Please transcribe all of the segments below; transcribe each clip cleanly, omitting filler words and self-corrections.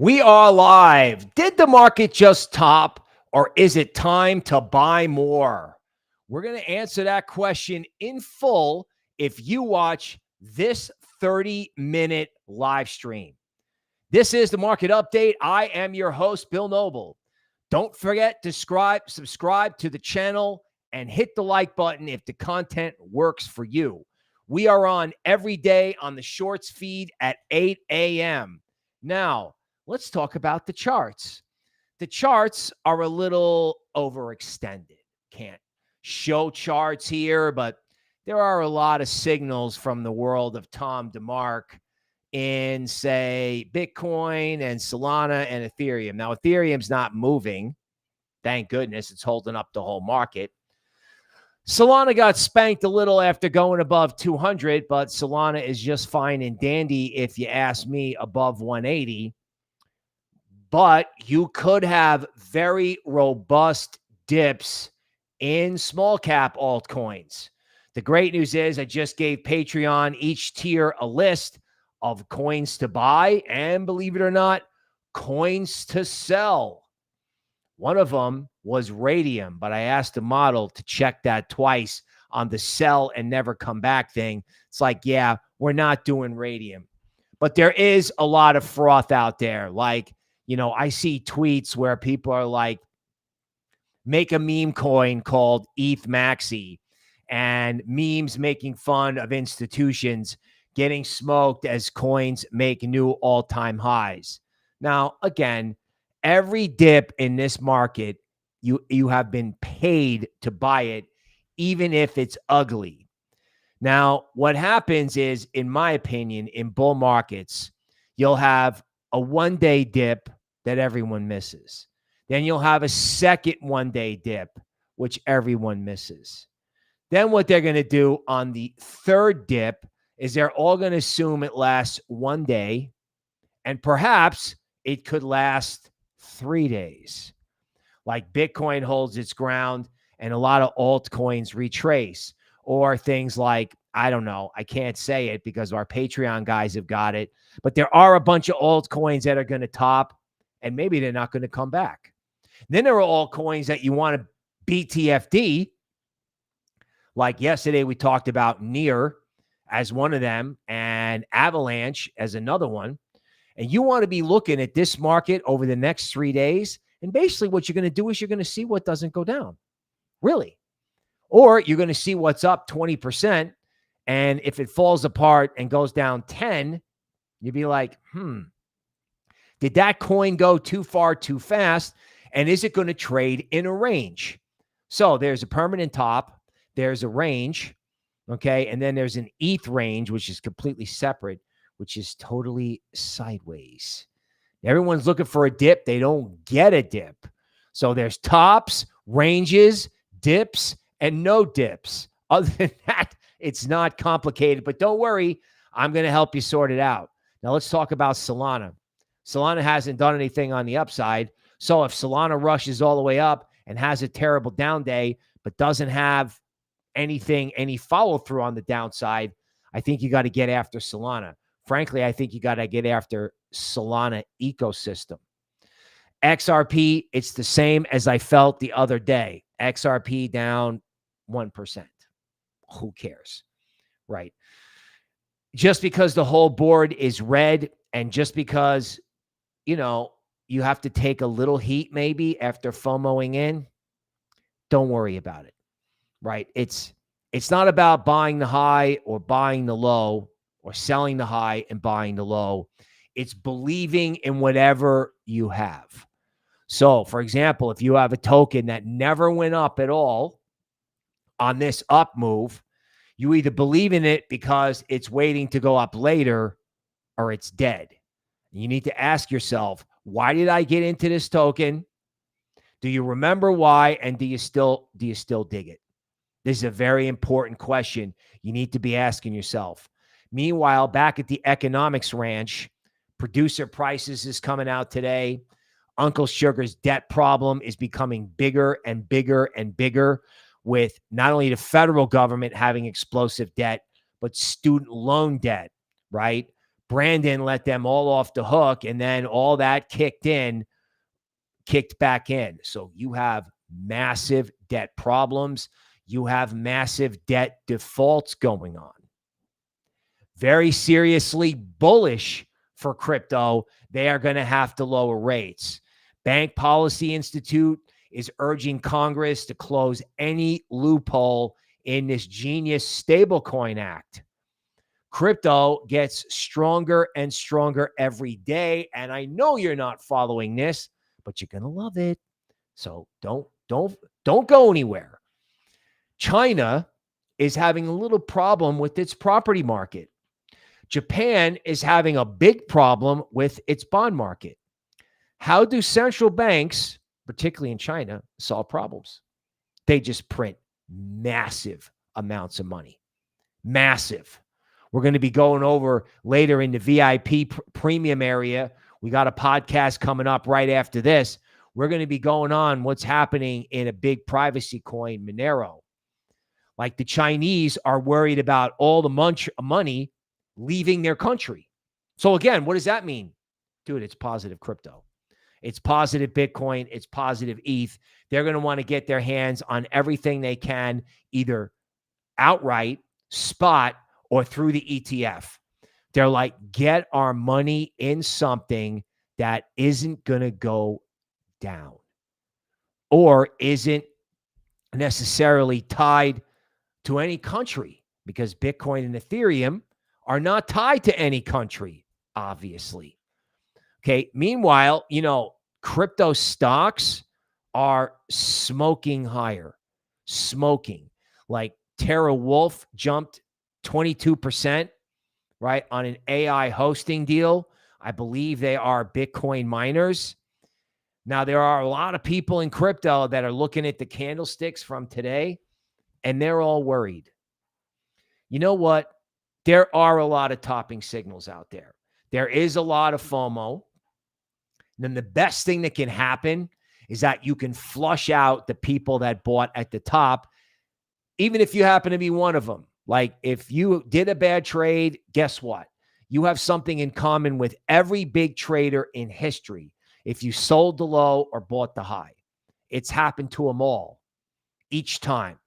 We are live. Did the market just top, or is it time to buy more? We're going to answer that question in full if you watch this 30-minute live stream. This is the Market Update. I am your host, Bill Noble. Don't forget to subscribe to the channel and hit the like button if the content works for you. We are on every day on the Shorts feed at 8 a.m. Now, let's talk about the charts. The charts are a little overextended. Can't show charts here, but there are a lot of signals from the world of Tom DeMark in, say, Bitcoin and Solana and Ethereum. Now, Ethereum's not moving. Thank goodness. It's holding up the whole market. Solana got spanked a little after going above 200, but Solana is just fine and dandy, if you ask me, above 180. But you could have very robust dips in small cap altcoins. The great news is I just gave Patreon each tier a list of coins to buy and, believe it or not, coins to sell. One of them was Raydium, but I asked the model to check that twice on the sell and never come back thing. It's like, yeah, we're not doing Raydium. But there is a lot of froth out there. Like, you know, I see tweets where people are like, make a meme coin called ETH Maxi, and memes making fun of institutions getting smoked as coins make new all-time highs. Now, again, every dip in this market, you have been paid to buy it, even if it's ugly. Now, what happens is, in my opinion, in bull markets, you'll have a one-day dip that everyone misses. Then you'll have a second one-day dip, which everyone misses. Then what they're going to do on the third dip is they're all going to assume it lasts 1 day, and perhaps it could last 3 days. Like Bitcoin holds its ground and a lot of altcoins retrace, or things like, I don't know, I can't say it because our Patreon guys have got it, but there are a bunch of altcoins that are going to top, and maybe they're not going to come back. Then there are altcoins that you want to BTFD. Like yesterday, we talked about Near as one of them and Avalanche as another one. And you want to be looking at this market over the next 3 days. And basically what you're going to do is you're going to see what doesn't go down, really. Or you're going to see what's up 20%. And if it falls apart and goes down 10, you'd be like, did that coin go too far too fast? And is it going to trade in a range? So there's a permanent top. There's a range. Okay. And then there's an ETH range, which is completely separate, which is totally sideways. Everyone's looking for a dip. They don't get a dip. So there's tops, ranges, dips, and no dips. Other than that, it's not complicated. But don't worry, I'm going to help you sort it out. Now let's talk about Solana. Solana hasn't done anything on the upside. So if Solana rushes all the way up and has a terrible down day, but doesn't have any follow-through on the downside, I think you got to get after Solana. Frankly, I think you got to get after Solana ecosystem. XRP, it's the same as I felt the other day. XRP down 1%. Who cares? Right? Just because the whole board is red, and just because, you know, you have to take a little heat maybe after FOMOing in, don't worry about it. Right? It's not about buying the high or buying the low, or selling the high and buying the low. It's believing in whatever you have. So, for example, if you have a token that never went up at all on this up move, you either believe in it because it's waiting to go up later, or it's dead. You need to ask yourself, why did I get into this token? Do you remember why? And do you still dig it? This is a very important question you need to be asking yourself. Meanwhile, back at the economics ranch, producer prices is coming out today. Uncle Sugar's debt problem is becoming bigger and bigger and bigger, with not only the federal government having explosive debt, but student loan debt, right? Brandon let them all off the hook, and then all that kicked back in. So you have massive debt problems. You have massive debt defaults going on. Very seriously bullish for crypto. They are going to have to lower rates. Bank Policy Institute is urging Congress to close any loophole in this Genius Stablecoin Act. Crypto gets stronger and stronger every day, and I know you're not following this, but you're going to love it. So don't go anywhere. China is having a little problem with its property market. Japan is having a big problem with its bond market. How do central banks, particularly in China, solve problems? They just print massive amounts of money. Massive. We're going to be going over later in the VIP premium area. We got a podcast coming up right after this. We're going to be going on what's happening in a big privacy coin, Monero. Like the Chinese are worried about all the money leaving their country. So again, what does that mean? Dude, it's positive crypto. It's positive Bitcoin. It's positive ETH. They're going to want to get their hands on everything they can, either outright, spot, or through the ETF. They're like, get our money in something that isn't going to go down or isn't necessarily tied to any country, because Bitcoin and Ethereum are not tied to any country, obviously. Okay. Meanwhile, crypto stocks are smoking higher. Smoking. Like TeraWulf jumped 22%, right, on an AI hosting deal. I believe they are Bitcoin miners. Now, there are a lot of people in crypto that are looking at the candlesticks from today, and they're all worried. You know what? There are a lot of topping signals out there. There is a lot of FOMO. And then the best thing that can happen is that you can flush out the people that bought at the top, even if you happen to be one of them. Like if you did a bad trade, guess what? You have something in common with every big trader in history. If you sold the low or bought the high, it's happened to them all each time.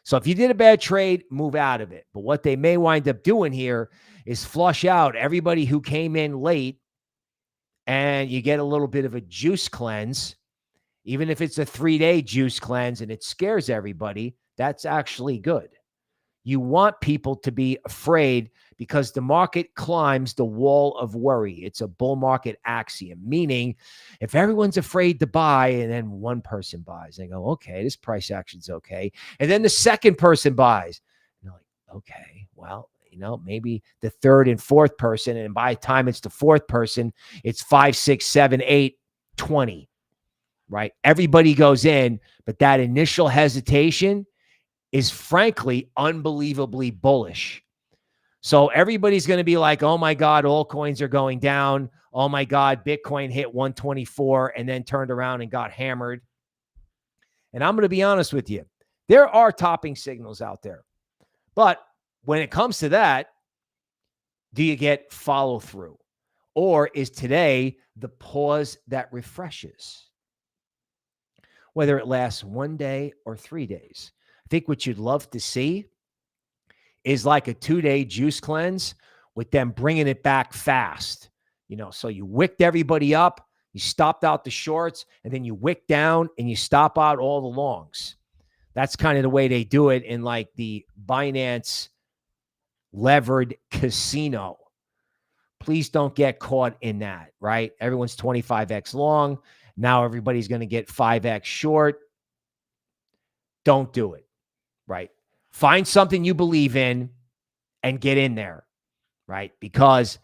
So if you did a bad trade, move out of it. But what they may wind up doing here is flush out everybody who came in late, and you get a little bit of a juice cleanse. Even if it's a 3-day juice cleanse and it scares everybody, that's actually good. You want people to be afraid because the market climbs the wall of worry. It's a bull market axiom, meaning if everyone's afraid to buy and then one person buys, they go, okay, this price action's okay. And then the second person buys. And they're like, okay, well, maybe the third and fourth person. And by the time it's the fourth person, it's 5, 6, 7, 8, 20, right? Everybody goes in, but that initial hesitation is frankly unbelievably bullish. So everybody's going to be like, oh my God, altcoins are going down. Oh my God, Bitcoin hit 124 and then turned around and got hammered. And I'm going to be honest with you. There are topping signals out there. But when it comes to that, do you get follow through? Or is today the pause that refreshes? Whether it lasts 1 day or 3 days. I think what you'd love to see is like a 2-day juice cleanse with them bringing it back fast. So you wicked everybody up, you stopped out the shorts, and then you wick down and you stop out all the longs. That's kind of the way they do it in like the Binance levered casino. Please don't get caught in that, right? Everyone's 25x long. Now everybody's going to get 5x short. Don't do it. Right? Find something you believe in and get in there, right? Because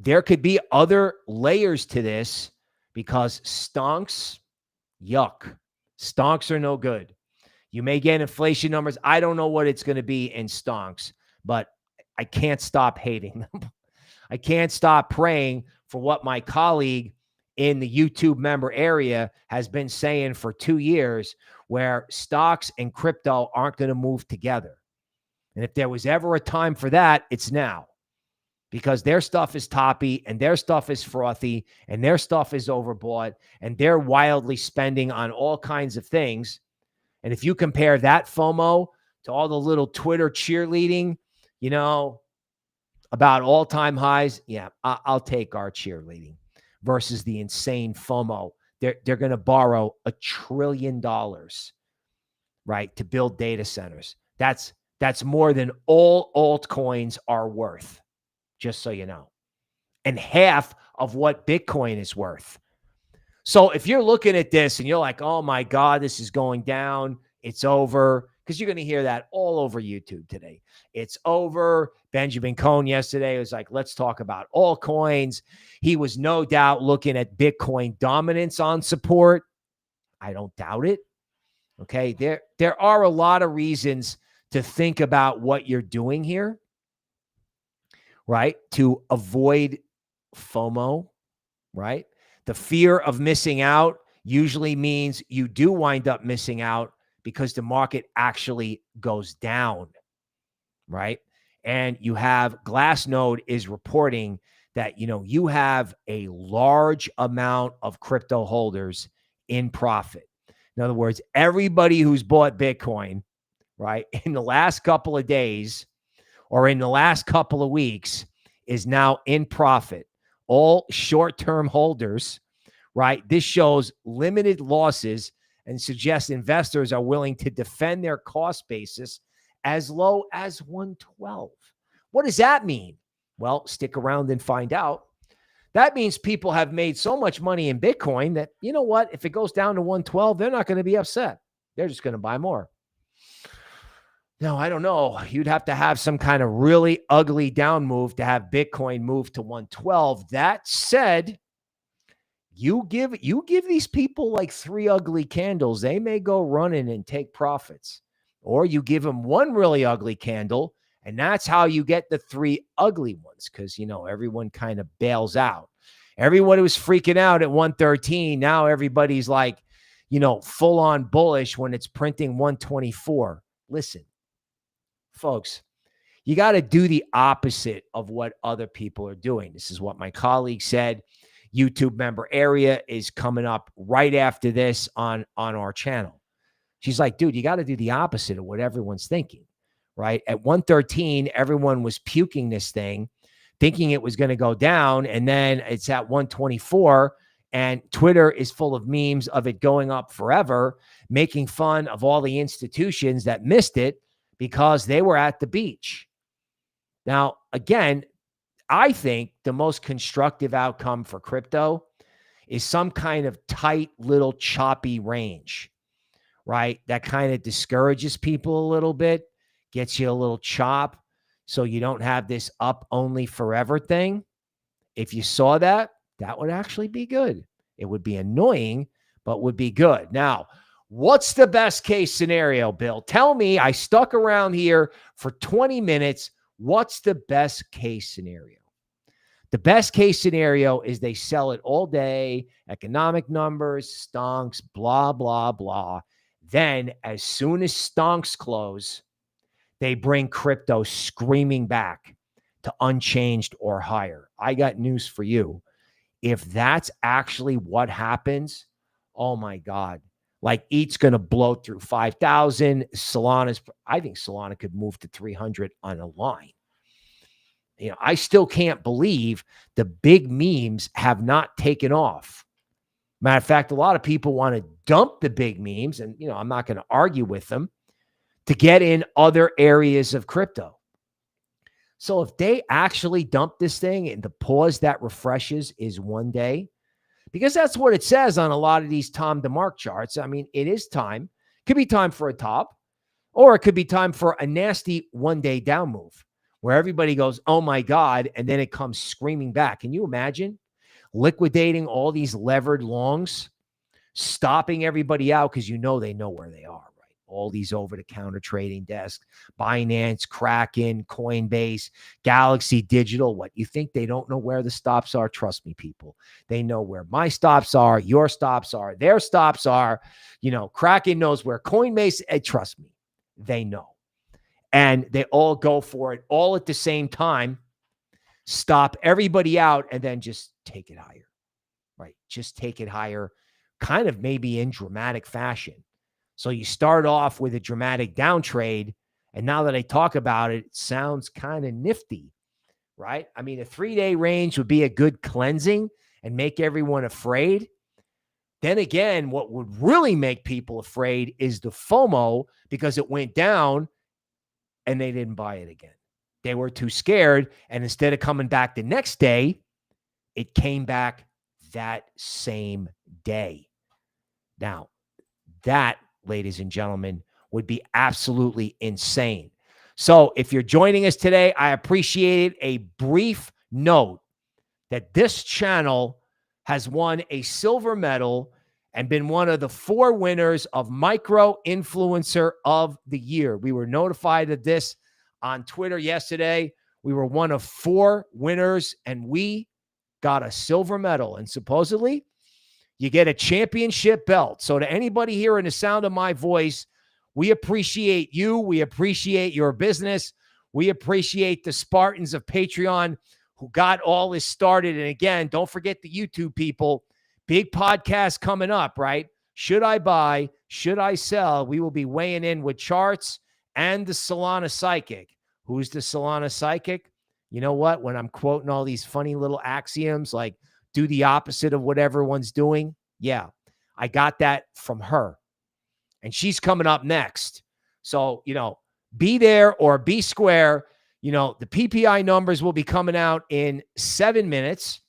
there could be other layers to this, because stonks, yuck. Stonks are no good. You may get inflation numbers. I don't know what it's going to be in stonks, but I can't stop hating them. I can't stop praying for what my colleague in the YouTube member area has been saying for 2 years, where stocks and crypto aren't going to move together. And if there was ever a time for that, it's now. because their stuff is toppy and their stuff is frothy and their stuff is overbought and they're wildly spending on all kinds of things. And if you compare that FOMO to all the little Twitter cheerleading, you know, about all-time highs, yeah, I'll take our cheerleading versus the insane FOMO. They're going to borrow $1 trillion, right, to build data centers. That's more than all altcoins are worth, just so you know, and half of what Bitcoin is worth. So if you're looking at this and you're like, oh my God, this is going down, it's over, because you're going to hear that all over YouTube today. It's over. Benjamin Cohn yesterday was like, let's talk about altcoins. He was no doubt looking at Bitcoin dominance on support. I don't doubt it. Okay. There are a lot of reasons to think about what you're doing here, right? To avoid FOMO, right? The fear of missing out usually means you do wind up missing out because the market actually goes down, right? And you have Glassnode is reporting that, you know, you have a large amount of crypto holders in profit. In other words, everybody who's bought Bitcoin, right, in the last couple of days or in the last couple of weeks is now in profit. All short-term holders, right? This shows limited losses and suggests investors are willing to defend their cost basis as low as 112. What does that mean? Well, stick around and find out. That means people have made so much money in Bitcoin that, you know what, if it goes down to 112, they're not going to be upset. They're just going to buy more. No, I don't know. You'd have to have some kind of really ugly down move to have Bitcoin move to 112. That said, you give these people like 3 ugly candles, they may go running and take profits. Or you give them one really ugly candle, and that's how you get the 3 ugly ones, because, you know, everyone kind of bails out. Everyone was freaking out at 113. Now everybody's like, you know, full on bullish when it's printing 124. Listen, folks, you got to do the opposite of what other people are doing. This is what my colleague said. YouTube member area is coming up right after this on our channel. She's like, dude, you got to do the opposite of what everyone's thinking, right? At 113, everyone was puking this thing, thinking it was going to go down. And then it's at 124 and Twitter is full of memes of it going up forever, making fun of all the institutions that missed it because they were at the beach. Now, again, I think the most constructive outcome for crypto is some kind of tight little choppy range, right? That kind of discourages people a little bit, gets you a little chop so you don't have this up only forever thing. If you saw that, that would actually be good. It would be annoying, but would be good. Now, what's the best case scenario, Bill? Tell me, I stuck around here for 20 minutes. What's the best case scenario? The best case scenario is they sell it all day, economic numbers, stonks, blah, blah, blah. Then as soon as stonks close, they bring crypto screaming back to unchanged or higher. I got news for you. If that's actually what happens, oh my God, like ETH's going to blow through 5,000. I think Solana could move to 300 on a line. You know, I still can't believe the big memes have not taken off. Matter of fact, a lot of people want to dump the big memes, and, you know, I'm not going to argue with them, to get in other areas of crypto. So if they actually dump this thing and the pause that refreshes is 1 day, because that's what it says on a lot of these Tom DeMark charts. I mean, it is time. Could be time for a top, or it could be time for a nasty 1 day down move where everybody goes, oh my God, and then it comes screaming back. Can you imagine liquidating all these levered longs, stopping everybody out because you know they know where they are, right? All these over-the-counter trading desks, Binance, Kraken, Coinbase, Galaxy Digital. What, you think they don't know where the stops are? Trust me, people. They know where my stops are, your stops are, their stops are. You know, Kraken knows where Coinbase, trust me, they know. And they all go for it all at the same time. stop everybody out, and then just take it higher, right? Just take it higher, kind of maybe in dramatic fashion. So you start off with a dramatic down trade, and now that I talk about it, it sounds kind of nifty, right? I mean, a 3-day range would be a good cleansing and make everyone afraid. Then again, what would really make people afraid is the FOMO, because it went down and they didn't buy it again. They were too scared. And instead of coming back the next day, it came back that same day. Now, that, ladies and gentlemen, would be absolutely insane. So if you're joining us today, I appreciate it. A brief note that this channel has won a silver medal and been one of the 4 winners of Micro Influencer of the Year. We were notified of this on Twitter yesterday. We were one of 4 winners, and we got a silver medal. And supposedly, you get a championship belt. So to anybody hearing the sound of my voice, we appreciate you. We appreciate your business. We appreciate the Spartans of Patreon who got all this started. And again, don't forget the YouTube people. Big podcast coming up, right? Should I buy? Should I sell? We will be weighing in with charts and the Solana Psychic. Who's the Solana Psychic? You know what? When I'm quoting all these funny little axioms like do the opposite of what everyone's doing. Yeah, I got that from her. And she's coming up next. So, be there or be square. The PPI numbers will be coming out in 7 minutes.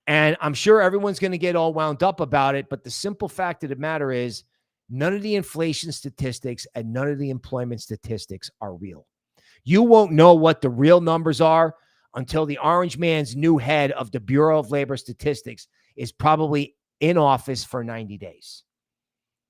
And I'm sure everyone's going to get all wound up about it. But the simple fact of the matter is none of the inflation statistics and none of the employment statistics are real. You won't know what the real numbers are until the orange man's new head of the Bureau of Labor Statistics is probably in office for 90 days.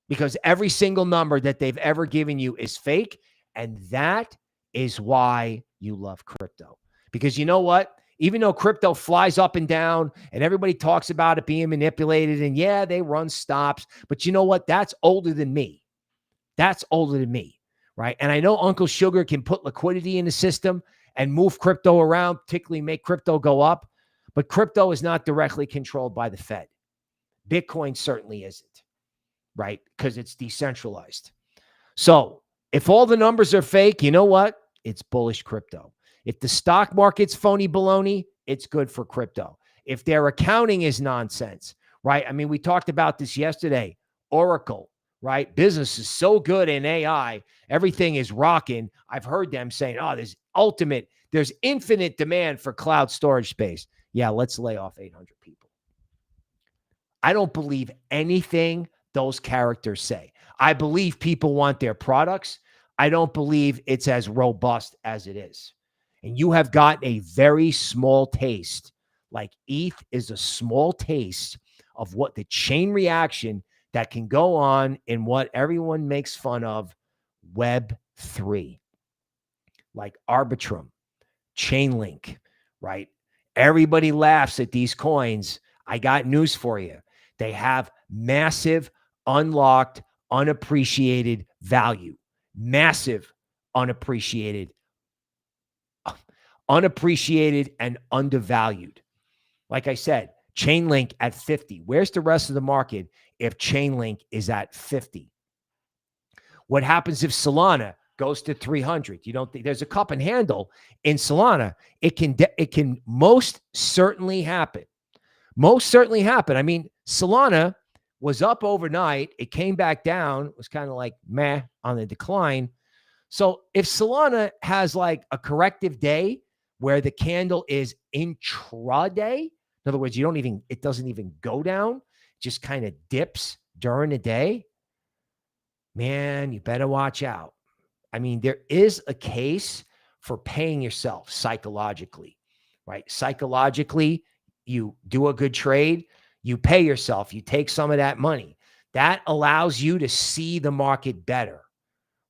Because every single number that they've ever given you is fake. And that is why you love crypto. Because you know what? Even though crypto flies up and down and everybody talks about it being manipulated and yeah, they run stops, but you know what? That's older than me. That's older than me, right? And I know Uncle Sugar can put liquidity in the system and move crypto around, particularly make crypto go up, but crypto is not directly controlled by the Fed. Bitcoin certainly isn't, right? Because it's decentralized. So if all the numbers are fake, you know what? It's bullish crypto. If the stock market's phony baloney, it's good for crypto. If their accounting is nonsense, right? I mean, we talked about this yesterday. Oracle, right? Business is so good in AI. Everything is rocking. I've heard them saying, oh, there's infinite demand for cloud storage space. Yeah, let's lay off 800 people. I don't believe anything those characters say. I believe people want their products. I don't believe it's as robust as it is. And you have got a very small taste, like ETH is a small taste of what the chain reaction that can go on in what everyone makes fun of, Web3, like Arbitrum, Chainlink, right? Everybody laughs at these coins. I got news for you. They have massive, unlocked, unappreciated value. Massive, unappreciated and undervalued. Like I said, Chainlink at 50. Where's the rest of the market if Chainlink is at 50? What happens if Solana goes to 300? You don't think there's a cup and handle in Solana? It can most certainly happen. Most certainly happen. I mean, Solana was up overnight. It came back down. It was kind of like meh on the decline. So if Solana has like a corrective day where the candle is intraday, in other words, it doesn't even go down, it just kind of dips during the day, man, you better watch out. I mean, there is a case for paying yourself psychologically, right? Psychologically, you do a good trade, you pay yourself, you take some of that money. That allows you to see the market better,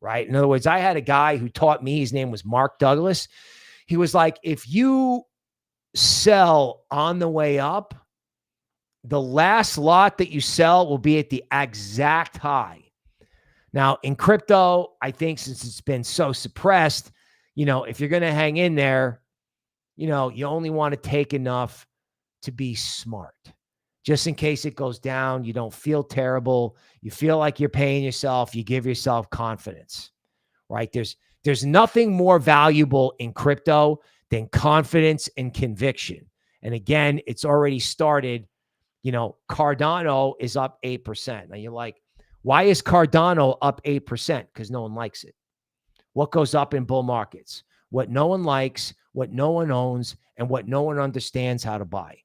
right? In other words, I had a guy who taught me, his name was Mark Douglas. He was like, if you sell on the way up, the last lot that you sell will be at the exact high. Now, in crypto, I think since it's been so suppressed, if you're going to hang in there, you only want to take enough to be smart. Just in case it goes down, you don't feel terrible. You feel like you're paying yourself. You give yourself confidence, right? There's nothing more valuable in crypto than confidence and conviction. And again, it's already started. Cardano is up 8%. Now you're like, why is Cardano up 8%? Because no one likes it. What goes up in bull markets? What no one likes, what no one owns, and what no one understands how to buy.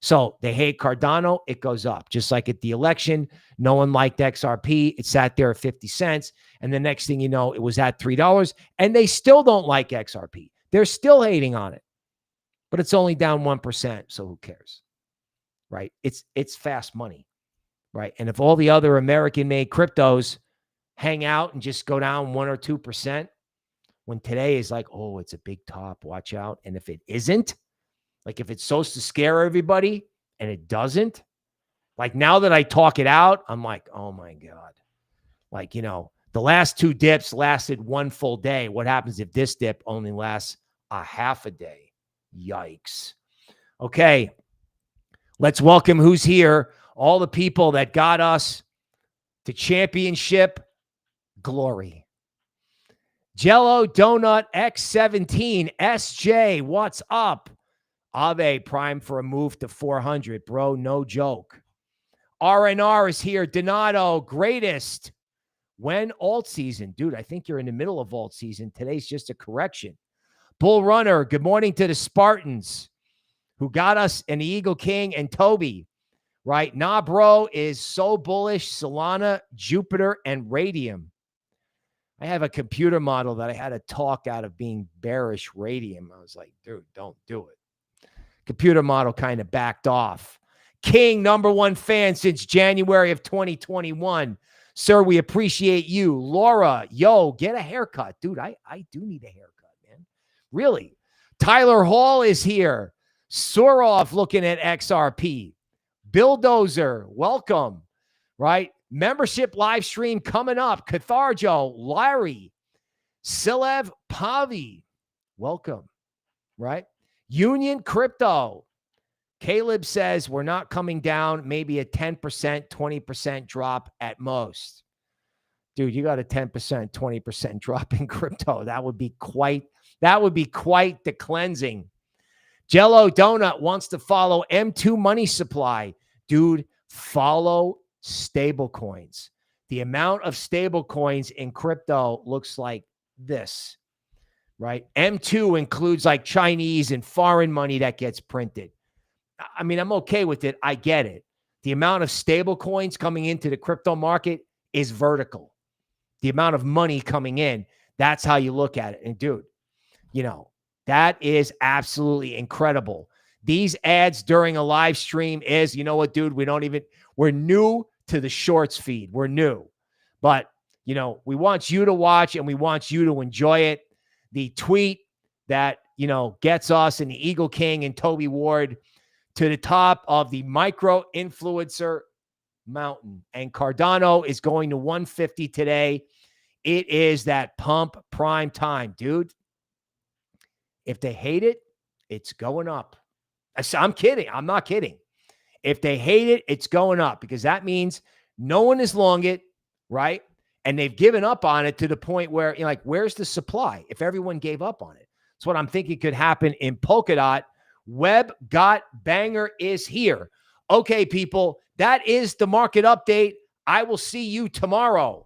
So they hate Cardano, it goes up. Just like at the election, no one liked XRP. It sat there at 50 cents. And the next thing you know, it was at $3. And they still don't like XRP. They're still hating on it. But it's only down 1%. So who cares? Right? It's fast money. Right? And if all the other American-made cryptos hang out and just go down 1 or 2%, when today is like, oh, it's a big top, watch out. And if it isn't, like if it's supposed to scare everybody and it doesn't, like now that I talk it out, I'm like, oh my God. Like, the last 2 dips lasted 1 full day. What happens if this dip only lasts a half a day? Yikes. Okay. Let's welcome who's here. All the people that got us to championship glory. Jello Donut X17 SJ, what's up? Ave prime for a move to 400, bro. No joke. RNR is here. Donato, greatest. When alt season? Dude, I think you're in the middle of alt season. Today's just a correction. Bull Runner, good morning to the Spartans who got us an Eagle King and Toby, right? Nah, bro, is so bullish. Solana, Jupiter, and Raydium. I have a computer model that I had to talk out of being bearish Raydium. I was like, dude, don't do it. Computer model kind of backed off. King, #1 fan since January of 2021. Sir, we appreciate you. Laura, yo, get a haircut. Dude, I do need a haircut, man. Really. Tyler Hall is here. Surov looking at XRP. Billdozer, welcome. Right? Membership live stream coming up. Catharjo, Larry, Silev Pavi, welcome. Right? Union Crypto. Caleb says we're not coming down, maybe a 10%, 20% drop at most. Dude, you got a 10%, 20% drop in crypto. That would be quite the cleansing. Jello Donut wants to follow M2 money supply. Dude, follow stablecoins. The amount of stablecoins in crypto looks like this. Right? M2 includes like Chinese and foreign money that gets printed. I mean, I'm okay with it. I get it. The amount of stable coins coming into the crypto market is vertical. The amount of money coming in, that's how you look at it. And dude, that is absolutely incredible. These ads during a live stream is, you know what, dude, we're new to the shorts feed. We're new. But, we want you to watch and we want you to enjoy it. The tweet that, gets us and the Eagle King and Toby Ward to the top of the micro influencer mountain. And Cardano is going to 150 today. It is that pump prime time, dude. If they hate it, it's going up. I'm kidding. I'm not kidding. If they hate it, it's going up because that means no one is long it, right? And they've given up on it to the point where, where's the supply if everyone gave up on it? That's what I'm thinking could happen in Polkadot. Web got banger is here. Okay, people, that is the market update. I will see you tomorrow.